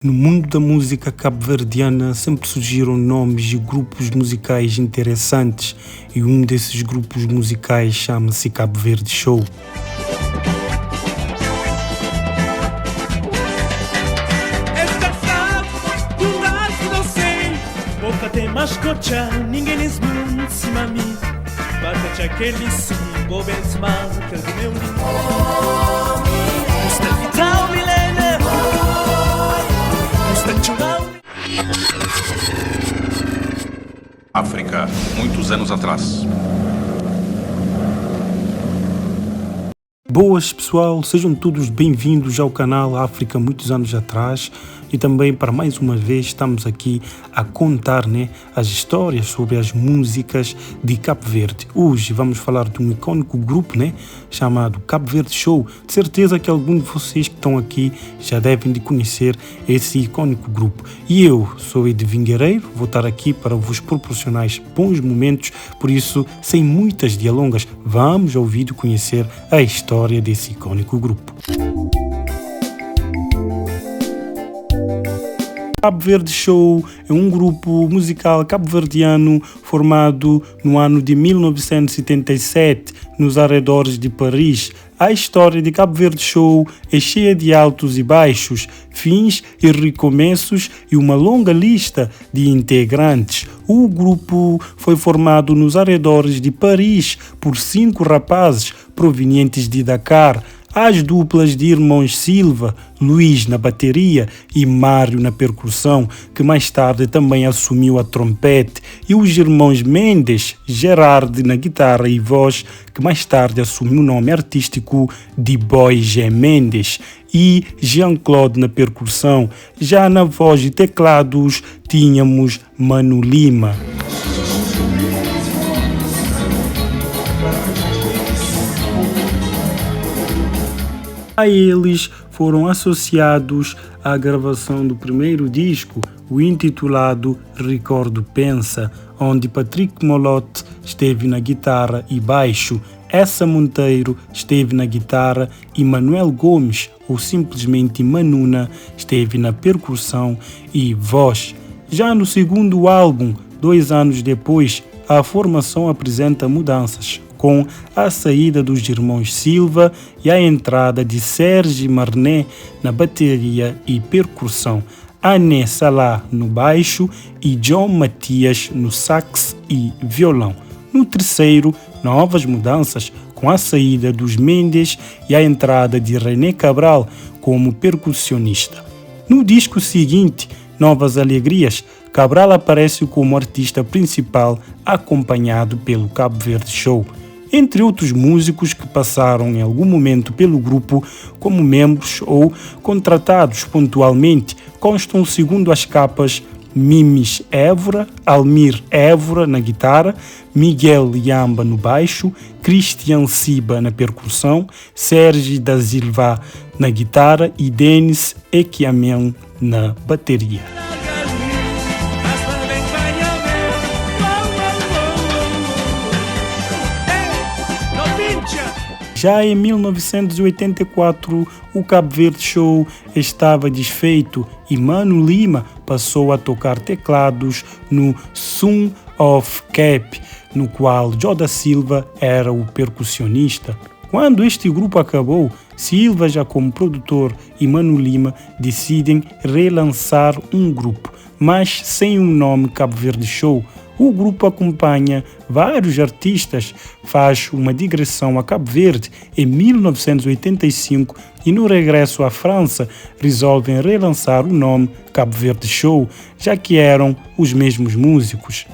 No mundo da música cabo-verdiana sempre surgiram nomes e grupos musicais interessantes e um desses grupos musicais chama-se Cabo Verde Show. África, muitos anos atrás. Boas pessoal, sejam todos bem-vindos ao canal África muitos anos atrás e também para mais uma vez estamos aqui a contar as histórias sobre as músicas de Cabo Verde. Hoje vamos falar de um icônico grupo chamado Cabo Verde Show. De certeza que alguns de vocês que estão aqui já devem de conhecer esse icônico grupo. E eu sou Edvin Guerreiro, vou estar aqui para vos proporcionar bons momentos, por isso, sem muitas delongas, vamos ao vídeo conhecer a história desse icônico grupo. Cabo Verde Show é um grupo musical cabo-verdiano formado no ano de 1977, nos arredores de Paris. A história de Cabo Verde Show é cheia de altos e baixos, fins e recomeços e uma longa lista de integrantes. O grupo foi formado nos arredores de Paris por 5 rapazes provenientes de Dakar. As duplas de irmãos Silva, Luís na bateria e Mário na percussão, que mais tarde também assumiu a trompete, e os irmãos Mendes, Gerard na guitarra e voz, que mais tarde assumiu o nome artístico de Boy G. Mendes, e Jean-Claude na percussão. Já na voz e teclados tínhamos Mano Lima. A eles foram associados à gravação do primeiro disco, o intitulado Recordo Pensa, onde Patrick Molotte esteve na guitarra e baixo, Essa Monteiro esteve na guitarra e Manuel Gomes, ou simplesmente Manuna, esteve na percussão e voz. Já no segundo álbum, 2 anos depois, a formação apresenta mudanças, com a saída dos irmãos Silva e a entrada de Sérgio Marnet na bateria e percussão, Ané Salah no baixo e John Matias no sax e violão. No terceiro, novas mudanças, com a saída dos Mendes e a entrada de René Cabral como percussionista. No disco seguinte, Novas Alegrias, Cabral aparece como artista principal, acompanhado pelo Cabo Verde Show. Entre outros músicos que passaram em algum momento pelo grupo como membros ou contratados pontualmente, constam, segundo as capas, Mimes Évora, Almir Évora na guitarra, Miguel Yamba no baixo, Christian Siba na percussão, Sérgio da Silva na guitarra e Denis Equiamen na bateria. Já em 1984, o Cabo Verde Show estava desfeito e Mano Lima passou a tocar teclados no Son of Cap, no qual Jó da Silva era o percussionista. Quando este grupo acabou, Silva, já como produtor, e Mano Lima decidem relançar um grupo, mas sem um nome Cabo Verde Show. O grupo acompanha vários artistas, faz uma digressão a Cabo Verde em 1985 e no regresso à França resolvem relançar o nome Cabo Verde Show, já que eram os mesmos músicos.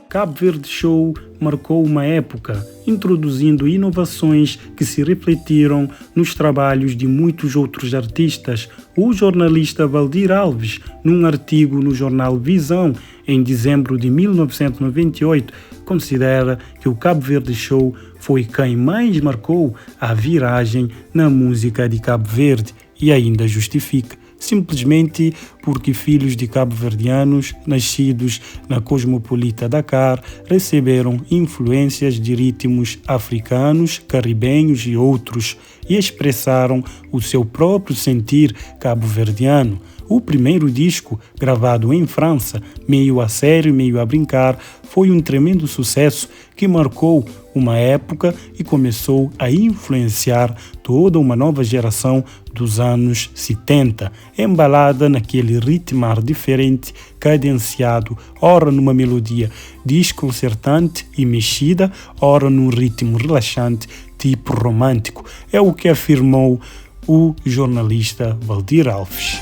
Cabo Verde Show marcou uma época, introduzindo inovações que se refletiram nos trabalhos de muitos outros artistas. O jornalista Valdir Alves, num artigo no jornal Visão, em dezembro de 1998, considera que o Cabo Verde Show foi quem mais marcou a viragem na música de Cabo Verde e ainda justifica. simplesmente porque filhos de cabo-verdianos nascidos na cosmopolita Dakar receberam influências de ritmos africanos, caribenhos e outros e expressaram o seu próprio sentir cabo-verdiano. O primeiro disco, gravado em França, meio a sério, meio a brincar, foi um tremendo sucesso que marcou uma época e começou a influenciar toda uma nova geração dos anos 70, embalada naquele ritmar diferente, cadenciado, ora numa melodia desconcertante e mexida, ora num ritmo relaxante, tipo romântico. É o que afirmou o jornalista Valdir Alves.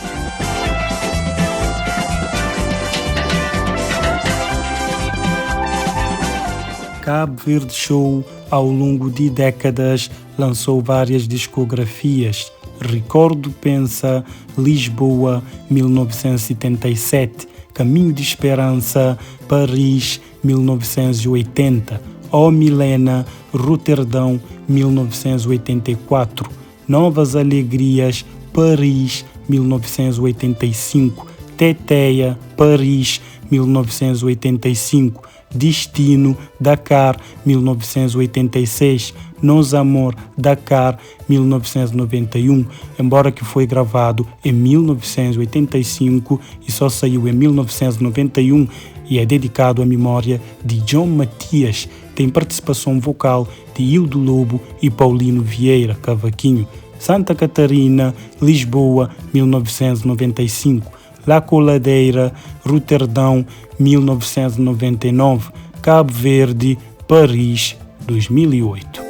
Cabo Verde Show, ao longo de décadas, lançou várias discografias. Recordo Pensa, Lisboa, 1977, Caminho de Esperança, Paris, 1980, Ó Milena, Roterdão, 1984, Novas Alegrias, Paris, 1985, Teteia, Paris, 1985, Destino, Dakar, 1986, Nos Amor, Dakar, 1991, embora que foi gravado em 1985 e só saiu em 1991 e é dedicado à memória de John Matias, tem participação vocal de Hildo Lobo e Paulino Vieira, cavaquinho. Santa Catarina, Lisboa, 1995, La Coladeira, Roterdão, 1999, Cabo Verde, Paris, 2008.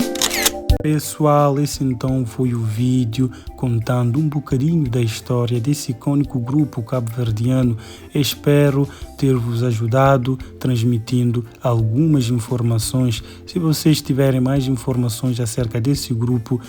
Pessoal, esse então foi o vídeo contando um bocadinho da história desse icônico grupo cabo-verdiano. Espero ter-vos ajudado transmitindo algumas informações. Se vocês tiverem mais informações acerca desse grupo,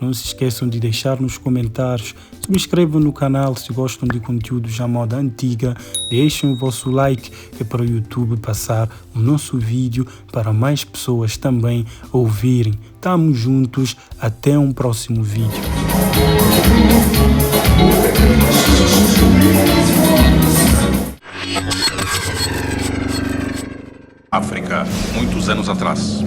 não se esqueçam de deixar nos comentários. Subscrevam no canal se gostam de conteúdos à moda antiga. Deixem o vosso like, que é para o YouTube passar o nosso vídeo para mais pessoas também ouvirem. Tamo juntos, até um próximo vídeo. África, muitos anos atrás.